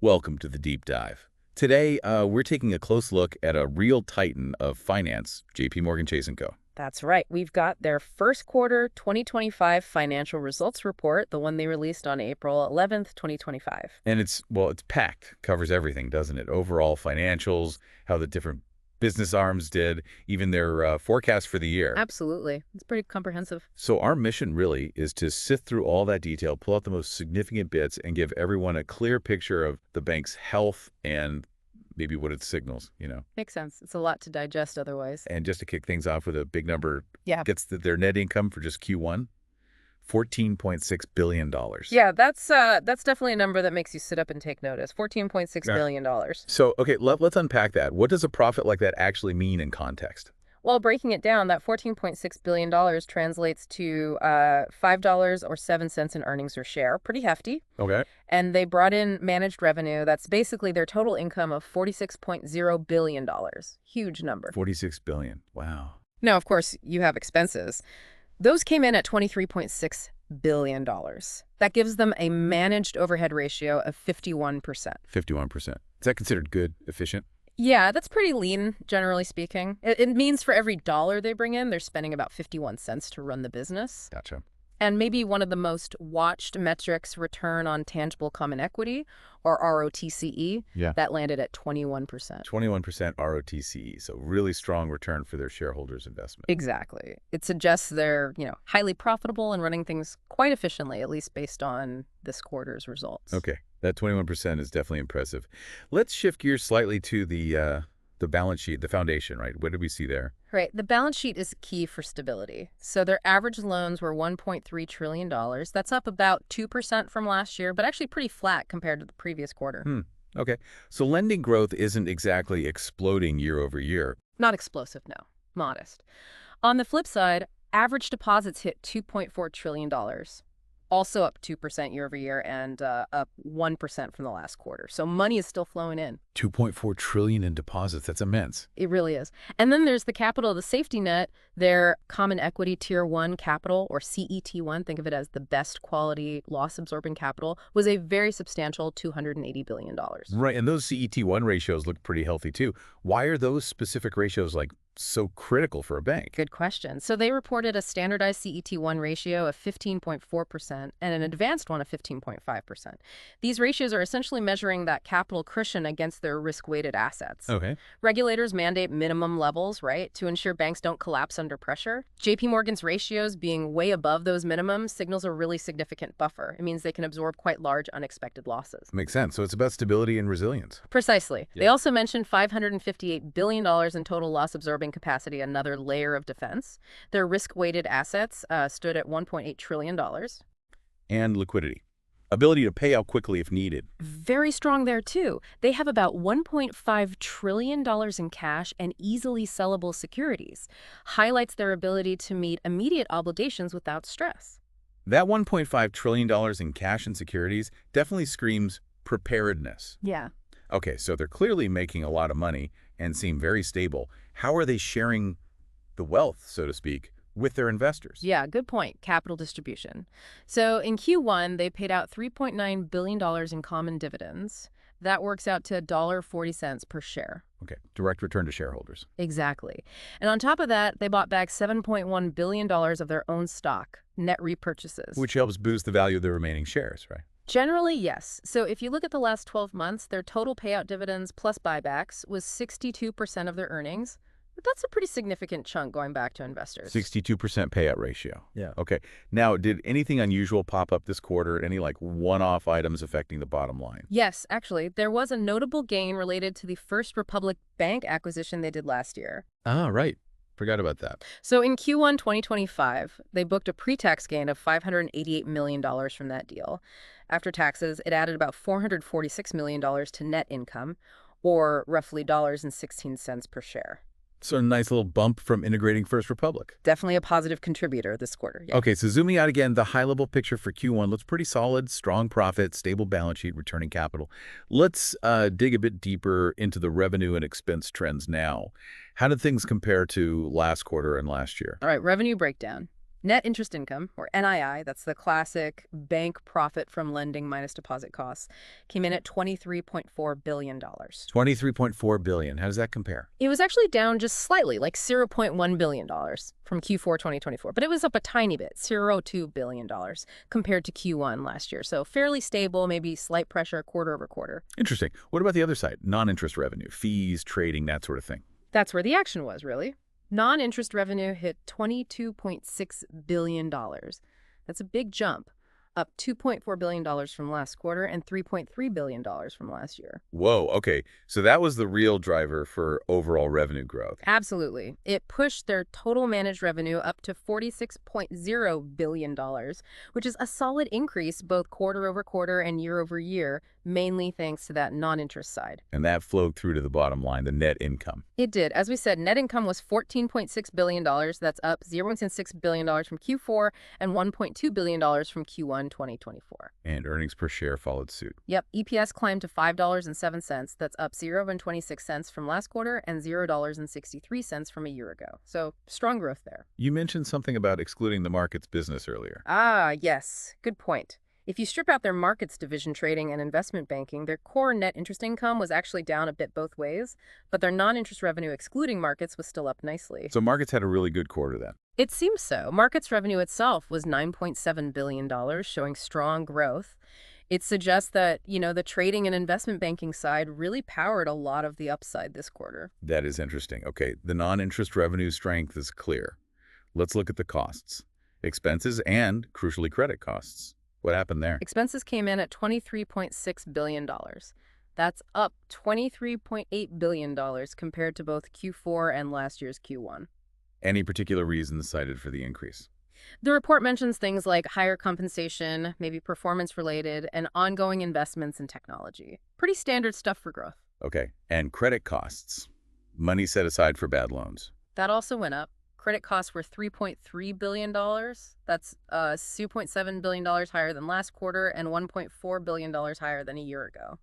Welcome to the Deep Dive. Today, we're taking a close look at a real titan of finance, JPMorgan Chase & Co. That's right. We've got their first quarter 2025 financial results report, the one they released on April 11th, 2025. And it's packed, covers everything, doesn't it? Overall financials, how the different business arms did, even their forecast for the year. Absolutely. It's pretty comprehensive. So our mission really is to sift through all that detail, pull out the most significant bits, and give everyone a clear picture of the bank's health and maybe what it signals. Makes sense. It's a lot to digest otherwise. And just to kick things off with a big number, Yeah. gets their net income for just Q1, $14.6 billion. Yeah, that's definitely a number that makes you sit up and take notice. $14.6 Yeah. billion. So, okay, let's unpack that. What does a profit like that actually mean in context? While breaking it down, that $14.6 billion translates to $5.07 in earnings per share. Pretty hefty. Okay. And they brought in managed revenue. That's basically their total income of $46.0 billion. Huge number. 46 billion. Wow. Now, of course, you have expenses. Those came in at $23.6 billion. That gives them a managed overhead ratio of 51%. 51%. Is that considered good, efficient? Yeah, that's pretty lean, generally speaking. It means for every dollar they bring in, they're spending about 51 cents to run the business. Gotcha. And maybe one of the most watched metrics, return on tangible common equity, or ROTCE, Yeah. that landed at 21%. 21% ROTCE, so really strong return for their shareholders' investment. Exactly. It suggests they're, highly profitable and running things quite efficiently, at least based on this quarter's results. Okay, that 21% is definitely impressive. Let's shift gears slightly to the balance sheet, the foundation, right? What did we see there? Right. The balance sheet is key for stability. So their average loans were $1.3 trillion. That's up about 2% from last year, but actually pretty flat compared to the previous quarter. Okay, so lending growth isn't exactly exploding year over year. Not explosive, no. Modest. On the flip side, average deposits hit $2.4 trillion. Also up 2% year over year and up 1% from the last quarter. So money is still flowing in. 2.4 trillion in deposits. That's immense. It really is. And then there's the capital, the safety net, their common equity tier 1 capital, or CET1, think of it as the best quality loss absorbing capital, was a very substantial $280 billion. Right, and those CET1 ratios look pretty healthy too. Why are those specific ratios so critical for a bank? Good question. So they reported a standardized CET1 ratio of 15.4% and an advanced one of 15.5%. These ratios are essentially measuring that capital cushion against their risk-weighted assets. Okay. Regulators mandate minimum levels, right, to ensure banks don't collapse under pressure. JPMorgan's ratios being way above those minimums signals a really significant buffer. It means they can absorb quite large unexpected losses. Makes sense. So it's about stability and resilience. Precisely. Yeah. They also mentioned $558 billion in total loss absorbing capacity, another layer of defense. Their risk-weighted assets stood at $1.8 trillion. And liquidity. Ability to pay out quickly if needed. Very strong there, too. They have about $1.5 trillion in cash and easily sellable securities. Highlights their ability to meet immediate obligations without stress. That $1.5 trillion in cash and securities definitely screams preparedness. Yeah. Okay, so they're clearly making a lot of money and seem very stable. How are they sharing the wealth, so to speak, with their investors? Yeah, good point. Capital distribution. So in Q1, they paid out $3.9 billion in common dividends. That works out to $1.40 per share. Okay, direct return to shareholders. Exactly. And on top of that, they bought back $7.1 billion of their own stock, net repurchases. Which helps boost the value of the remaining shares, right? Generally, yes. So if you look at the last 12 months, their total payout dividends plus buybacks was 62% of their earnings. But that's a pretty significant chunk going back to investors. 62% payout ratio. Yeah. Okay. Now, did anything unusual pop up this quarter? Any one-off items affecting the bottom line? Yes, actually, there was a notable gain related to the First Republic Bank acquisition they did last year. Ah, right. Forgot about that. So in Q1 2025, they booked a pre-tax gain of $588 million from that deal. After taxes, it added about $446 million to net income, or roughly $1.16 per share. So a nice little bump from integrating First Republic. Definitely a positive contributor this quarter. Yeah. Okay, so zooming out again, the high-level picture for Q1 looks pretty solid, strong profit, stable balance sheet, returning capital. Let's dig a bit deeper into the revenue and expense trends now. How did things compare to last quarter and last year? All right, revenue breakdown. Net interest income, or NII, that's the classic bank profit from lending minus deposit costs, came in at $23.4 billion. 23.4 billion. How does that compare? It was actually down just slightly, like $0.1 billion from Q4 2024, but it was up a tiny bit, $0.2 billion compared to Q1 last year. So fairly stable, maybe slight pressure quarter over quarter. Interesting. What about the other side? Non-interest revenue, fees, trading, that sort of thing. That's where the action was, really. Non-interest revenue hit $22.6 billion. That's a big jump, up $2.4 billion from last quarter and $3.3 billion from last year. Whoa, okay. So that was the real driver for overall revenue growth. Absolutely. It pushed their total managed revenue up to $46.0 billion, which is a solid increase both quarter over quarter and year over year, mainly thanks to that non-interest side. And that flowed through to the bottom line, the net income. It did. As we said, net income was $14.6 billion. That's up $0.6 billion from Q4 and $1.2 billion from Q1 2024. And earnings per share followed suit. Yep, EPS climbed to $5.07. That's up $0.26 from last quarter and $0.63 from a year ago. So strong growth there. You mentioned something about excluding the markets business earlier. Ah, yes. Good point. If you strip out their markets division trading and investment banking, their core net interest income was actually down a bit both ways, but their non-interest revenue excluding markets was still up nicely. So markets had a really good quarter then. It seems so. Markets revenue itself was $9.7 billion, showing strong growth. It suggests that, the trading and investment banking side really powered a lot of the upside this quarter. That is interesting. Okay, the non-interest revenue strength is clear. Let's look at the costs. Expenses and, crucially, credit costs. What happened there? Expenses came in at $23.6 billion. That's up $23.8 billion compared to both Q4 and last year's Q1. Any particular reasons cited for the increase? The report mentions things like higher compensation, maybe performance-related, and ongoing investments in technology. Pretty standard stuff for growth. Okay, and credit costs. Money set aside for bad loans. That also went up. Credit costs were $3.3 billion. That's $2.7 billion higher than last quarter and $1.4 billion higher than a year ago.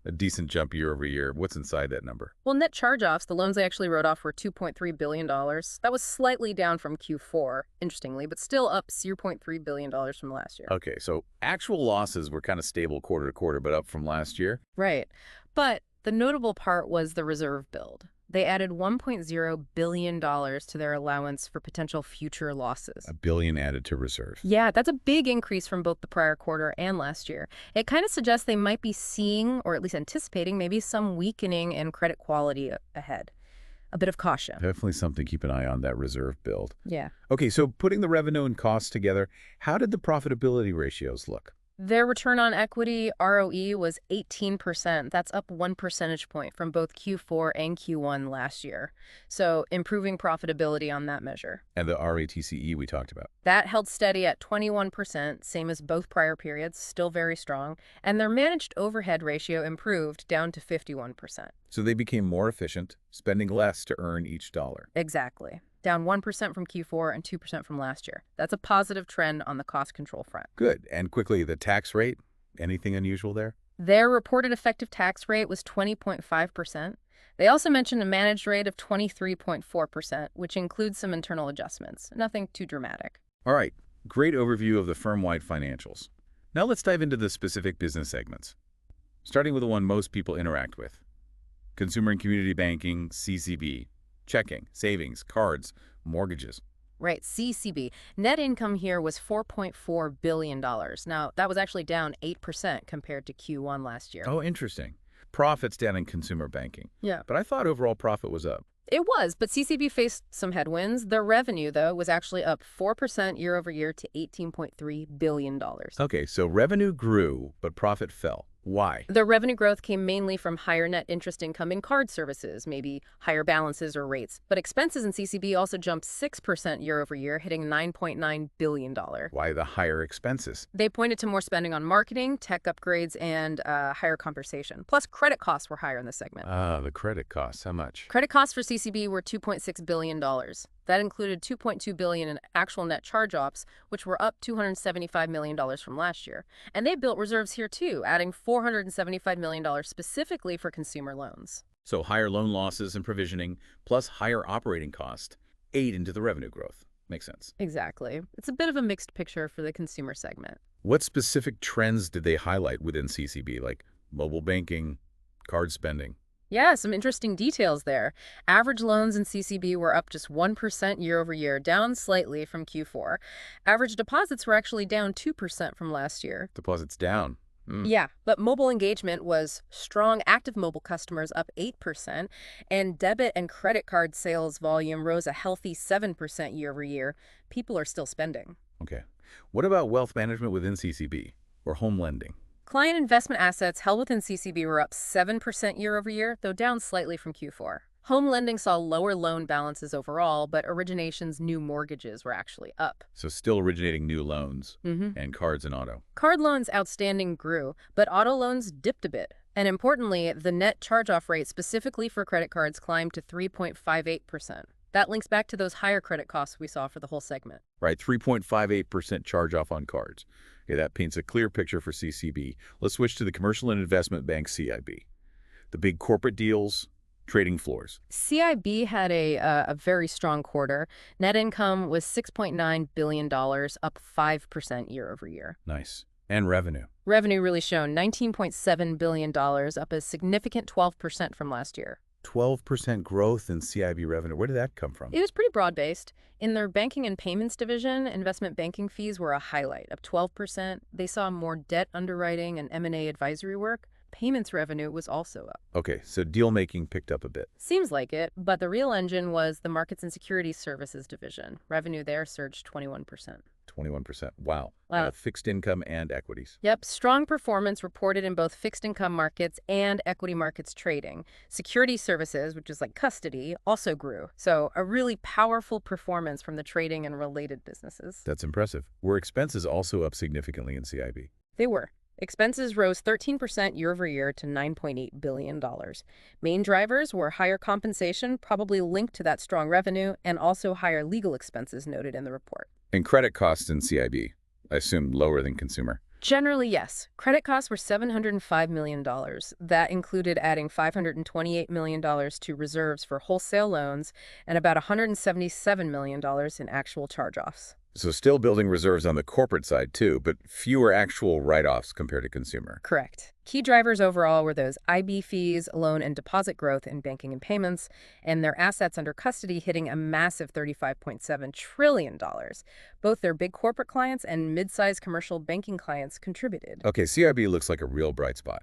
A decent jump year over year. What's inside that number? Well, net charge-offs, the loans they actually wrote off were $2.3 billion. That was slightly down from Q4, interestingly, but still up $0.3 billion from last year. Okay, so actual losses were kind of stable quarter to quarter, but up from last year? Right. But the notable part was the reserve build. They added $1.0 billion to their allowance for potential future losses. $1 billion added to reserve. Yeah, that's a big increase from both the prior quarter and last year. It kind of suggests they might be seeing, or at least anticipating, maybe some weakening in credit quality ahead. A bit of caution. Definitely something to keep an eye on, that reserve build. Yeah. Okay, so putting the revenue and costs together, how did the profitability ratios look? Their return on equity, ROE, was 18%. That's up 1 percentage point from both Q4 and Q1 last year. So improving profitability on that measure. And the ROTCE we talked about. That held steady at 21%, same as both prior periods, still very strong. And their managed overhead ratio improved down to 51%. So they became more efficient, spending less to earn each dollar. Exactly. Down 1% from Q4 and 2% from last year. That's a positive trend on the cost control front. Good. And quickly, the tax rate, anything unusual there? Their reported effective tax rate was 20.5%. They also mentioned a managed rate of 23.4%, which includes some internal adjustments. Nothing too dramatic. All right. Great overview of the firm-wide financials. Now let's dive into the specific business segments. Starting with the one most people interact with. Consumer and Community Banking, CCB. Checking, savings, cards, mortgages. Right, CCB. Net income here was $4.4 billion. Now, that was actually down 8% compared to Q1 last year. Oh, interesting. Profits down in consumer banking. Yeah. But I thought overall profit was up. It was, but CCB faced some headwinds. Their revenue, though, was actually up 4% year over year to $18.3 billion. Okay, so revenue grew, but profit fell. Why? The revenue growth came mainly from higher net interest income in card services, maybe higher balances or rates. But expenses in CCB also jumped 6% year over year, hitting $9.9 billion. Why the higher expenses? They pointed to more spending on marketing, tech upgrades, and higher compensation. Plus, credit costs were higher in this segment. The credit costs. How much? Credit costs for CCB were $2.6 billion. That included $2.2 billion in actual net charge-offs, which were up $275 million from last year. And they built reserves here too, adding $475 million specifically for consumer loans. So higher loan losses and provisioning, plus higher operating cost, ate into the revenue growth. Makes sense. Exactly. It's a bit of a mixed picture for the consumer segment. What specific trends did they highlight within CCB, like mobile banking, card spending? Yeah, some interesting details there. Average loans in CCB were up just 1% year over year, down slightly from Q4. Average deposits were actually down 2% from last year. Deposits down. Yeah, but mobile engagement was strong. Active mobile customers up 8%, and debit and credit card sales volume rose a healthy 7% year over year. People are still spending. Okay. What about wealth management within CCB or home lending? Client investment assets held within CCB were up 7% year over year, though down slightly from Q4. Home lending saw lower loan balances overall, but originations new mortgages were actually up. So still originating new loans hmm and cards and auto. Card loans outstanding grew, but auto loans dipped a bit. And importantly, the net charge-off rate specifically for credit cards climbed to 3.58%. That links back to those higher credit costs we saw for the whole segment. Right, 3.58% charge-off on cards. Okay, that paints a clear picture for CCB. Let's switch to the commercial and investment bank CIB. The big corporate deals, trading floors. CIB had a very strong quarter. Net income was $6.9 billion, up 5% year over year. Nice. And revenue. Revenue really shone, $19.7 billion, up a significant 12% from last year. 12% growth in CIB revenue. Where did that come from? It was pretty broad-based. In their banking and payments division, investment banking fees were a highlight, up 12%. They saw more debt underwriting and M&A advisory work. Payments revenue was also up. Okay, so deal-making picked up a bit. Seems like it, but the real engine was the markets and securities services division. Revenue there surged 21%. 21%. Wow. Wow. Fixed income and equities. Yep, strong performance reported in both fixed income markets and equity markets trading. Security services, which is like custody, also grew. So a really powerful performance from the trading and related businesses. That's impressive. Were expenses also up significantly in CIB? They were. Expenses rose 13% year over year to $9.8 billion. Main drivers were higher compensation, probably linked to that strong revenue, and also higher legal expenses noted in the report. And credit costs in CIB, I assume lower than consumer. Generally, yes. Credit costs were $705 million. That included adding $528 million to reserves for wholesale loans and about $177 million in actual charge-offs. So still building reserves on the corporate side too, but fewer actual write-offs compared to consumer. Correct. Key drivers overall were those IB fees, loan and deposit growth in banking and payments, and their assets under custody hitting a massive $35.7 trillion. Both their big corporate clients and mid-sized commercial banking clients contributed. Okay, CIB looks like a real bright spot.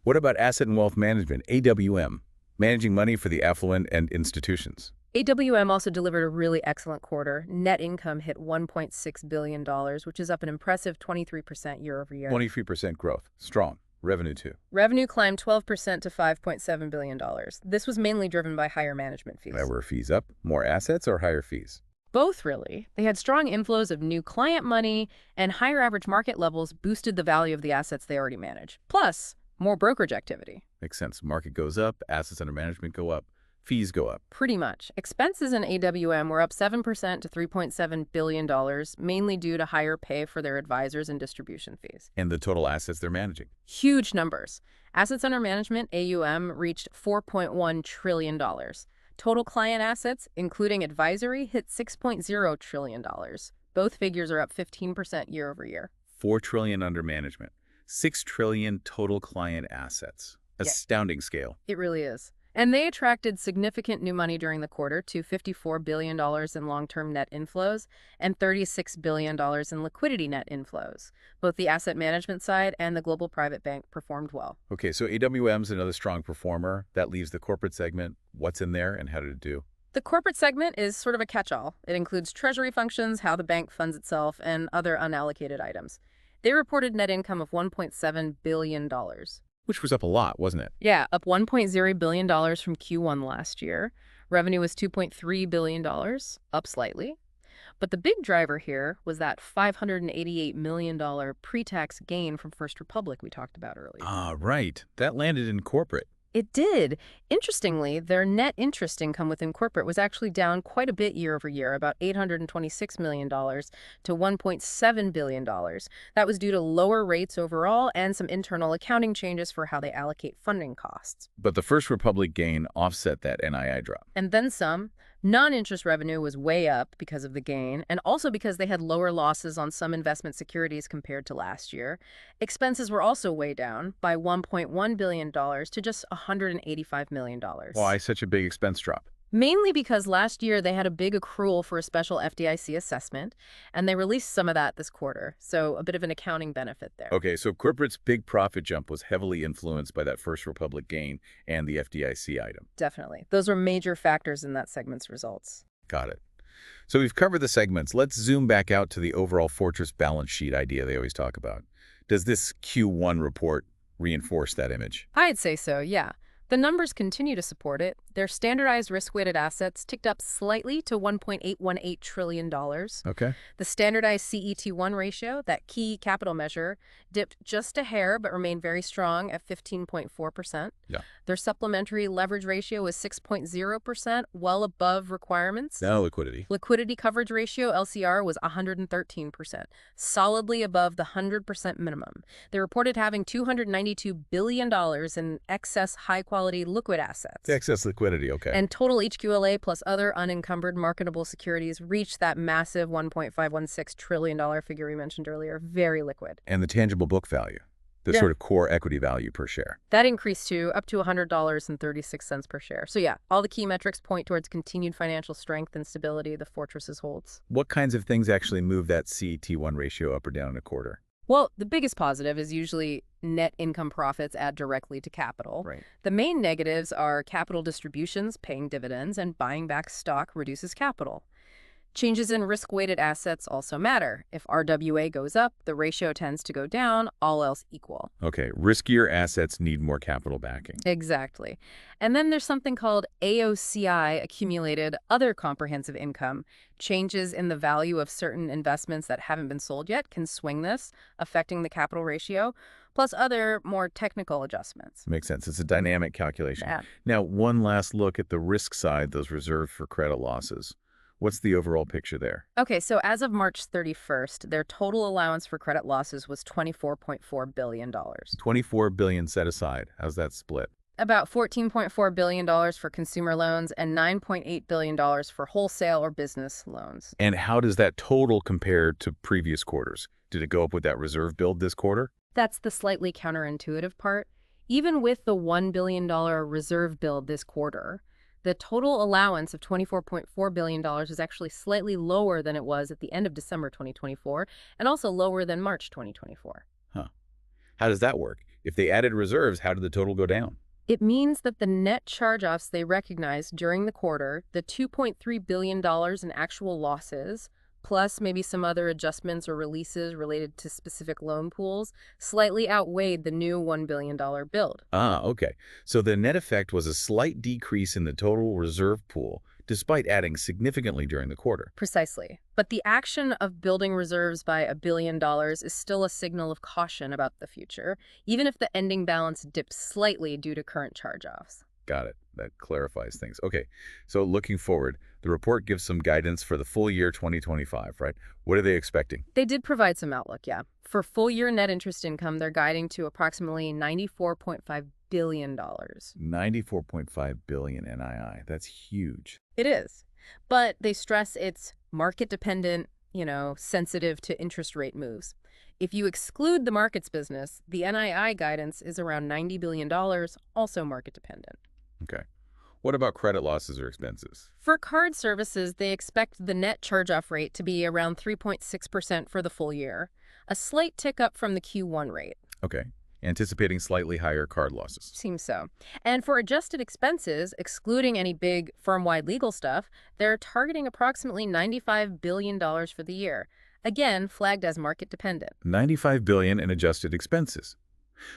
What about asset and wealth management, AWM, managing money for the affluent and institutions? AWM also delivered a really excellent quarter. Net income hit $1.6 billion, which is up an impressive 23% year over year. 23% growth. Strong. Revenue too. Revenue climbed 12% to $5.7 billion. This was mainly driven by higher management fees. Were fees up? More assets or higher fees? Both, really. They had strong inflows of new client money, and higher average market levels boosted the value of the assets they already manage. Plus, more brokerage activity. Makes sense. Market goes up, assets under management go up, fees go up. Pretty much. Expenses in AWM were up 7% to $3.7 billion, mainly due to higher pay for their advisors and distribution fees. And the total assets they're managing? Huge numbers. Assets under management, AUM, reached $4.1 trillion. Total client assets, including advisory, hit $6.0 trillion. Both figures are up 15% year over year. $4 trillion under management. $6 trillion total client assets. Astounding scale. It really is. And they attracted significant new money during the quarter to $54 billion in long-term net inflows and $36 billion in liquidity net inflows. Both the asset management side and the global private bank performed well. Okay, so AWM's another strong performer. That leaves the corporate segment. What's in there and how did it do? The corporate segment is sort of a catch-all. It includes treasury functions, how the bank funds itself, and other unallocated items. They reported net income of $1.7 billion. Which was up a lot, wasn't it? Yeah, up $1.0 billion from Q1 last year. Revenue was $2.3 billion, up slightly. But the big driver here was that $588 million pre-tax gain from First Republic we talked about earlier. Ah, right. That landed in corporate. It did. Interestingly, their net interest income within corporate was actually down quite a bit year over year, about $826 million to $1.7 billion. That was due to lower rates overall and some internal accounting changes for how they allocate funding costs. But the First Republic gain offset that NII drop. And then some. Non-interest revenue was way up because of the gain, and also because they had lower losses on some investment securities compared to last year. Expenses were also way down by $1.1 billion to just $185 million. Why such a big expense drop? Mainly because last year they had a big accrual for a special FDIC assessment, and they released some of that this quarter, so a bit of an accounting benefit there. Okay, so corporate's big profit jump was heavily influenced by that First Republic gain and the FDIC item. Definitely. Those were major factors in that segment's results. Got it. So we've covered the segments. Let's zoom back out to the overall fortress balance sheet idea they always talk about. Does this Q1 report reinforce that image? I'd say so, yeah. The numbers continue to support it. Their standardized risk-weighted assets ticked up slightly to $1.818 trillion. Okay. The standardized CET1 ratio, that key capital measure, dipped just a hair but remained very strong at 15.4%. Yeah. Their supplementary leverage ratio was 6.0%, well above requirements. Now liquidity. Liquidity coverage ratio, LCR, was 113%, solidly above the 100% minimum. They reported having $292 billion in excess high-quality liquid assets. Excess liquidity, okay. And total HQLA plus other unencumbered marketable securities reached that massive $1.516 trillion figure we mentioned earlier. Very liquid. And the tangible book value, the sort of core equity value per share. That increased to up to $100.36 per share. So yeah, all the key metrics point towards continued financial strength and stability the fortresses holds. What kinds of things actually move that CET1 ratio up or down in a quarter? Well, the biggest positive is usually net income profits add directly to capital. Right. The main negatives are capital distributions, paying dividends, and buying back stock reduces capital. Changes in risk-weighted assets also matter. If RWA goes up, the ratio tends to go down, all else equal. Okay, riskier assets need more capital backing. Exactly. And then there's something called AOCI, accumulated other comprehensive income. Changes in the value of certain investments that haven't been sold yet can swing this, affecting the capital ratio, plus other more technical adjustments. Makes sense. It's a dynamic calculation. Yeah. Now, one last look at the risk side, those reserved for credit losses. What's the overall picture there? Okay, so as of March 31st, their total allowance for credit losses was $24.4 billion. $24 billion set aside. How's that split? About $14.4 billion for consumer loans and $9.8 billion for wholesale or business loans. And how does that total compare to previous quarters? Did it go up with that reserve build this quarter? That's the slightly counterintuitive part. Even with the $1 billion reserve build this quarter, the total allowance of $24.4 billion is actually slightly lower than it was at the end of December 2024 and also lower than March 2024. Huh. How does that work? If they added reserves, how did the total go down? It means that the net charge-offs they recognized during the quarter, the $2.3 billion in actual losses, plus maybe some other adjustments or releases related to specific loan pools, slightly outweighed the new $1 billion build. Ah, okay. So the net effect was a slight decrease in the total reserve pool, despite adding significantly during the quarter. Precisely. But the action of building reserves by $1 billion is still a signal of caution about the future, even if the ending balance dips slightly due to current charge-offs. Got it. That clarifies things. Okay, so looking forward, the report gives some guidance for the full year 2025, right? What are they expecting? They did provide some outlook, yeah. For full year net interest income, they're guiding to approximately $94.5 billion. $94.5 billion NII. That's huge. It is. But they stress it's market dependent, sensitive to interest rate moves. If you exclude the markets business, the NII guidance is around $90 billion, also market dependent. Okay. What about credit losses or expenses? For card services, they expect the net charge-off rate to be around 3.6% for the full year, a slight tick up from the Q1 rate. Okay. Anticipating slightly higher card losses. Seems so. And for adjusted expenses, excluding any big firm-wide legal stuff, they're targeting approximately $95 billion for the year. Again, flagged as market dependent. $95 billion in adjusted expenses.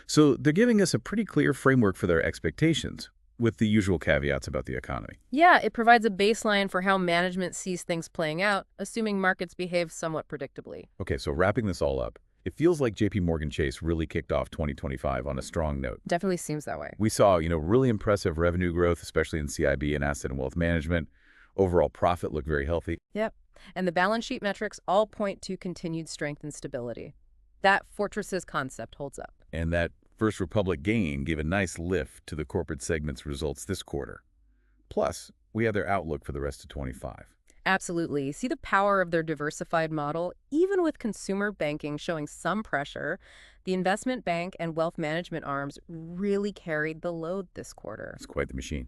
So they're giving us a pretty clear framework for their expectations, with the usual caveats about the economy. Yeah, it provides a baseline for how management sees things playing out, assuming markets behave somewhat predictably. Okay, so wrapping this all up, it feels like JPMorgan Chase really kicked off 2025 on a strong note. Definitely seems that way. We saw, really impressive revenue growth, especially in CIB and asset and wealth management. Overall profit looked very healthy. Yep. And the balance sheet metrics all point to continued strength and stability. That fortresses concept holds up. And that First Republic gain gave a nice lift to the corporate segment's results this quarter. Plus, we have their outlook for the rest of 25. Absolutely. See the power of their diversified model. Even with consumer banking showing some pressure, the investment bank and wealth management arms really carried the load this quarter. It's quite the machine.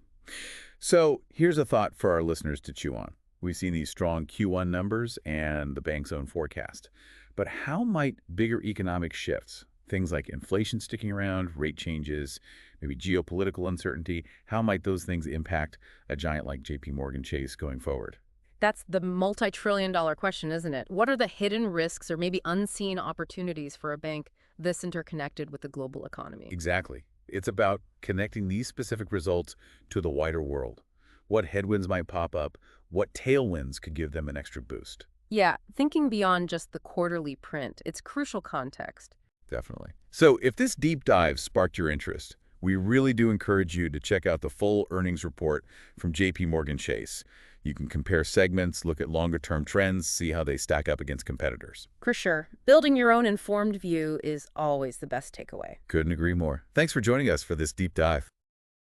So here's a thought for our listeners to chew on. We've seen these strong Q1 numbers and the bank's own forecast. But how might bigger economic shifts, things like inflation sticking around, rate changes, maybe geopolitical uncertainty, how might those things impact a giant like JPMorgan Chase going forward? That's the multi-trillion-dollar question, isn't it? What are the hidden risks or maybe unseen opportunities for a bank this interconnected with the global economy? Exactly. It's about connecting these specific results to the wider world. What headwinds might pop up, what tailwinds could give them an extra boost. Yeah, thinking beyond just the quarterly print, it's crucial context. Definitely. So if this deep dive sparked your interest, we really do encourage you to check out the full earnings report from JPMorgan Chase. You can compare segments, look at longer-term trends, see how they stack up against competitors. For sure. Building your own informed view is always the best takeaway. Couldn't agree more. Thanks for joining us for this deep dive.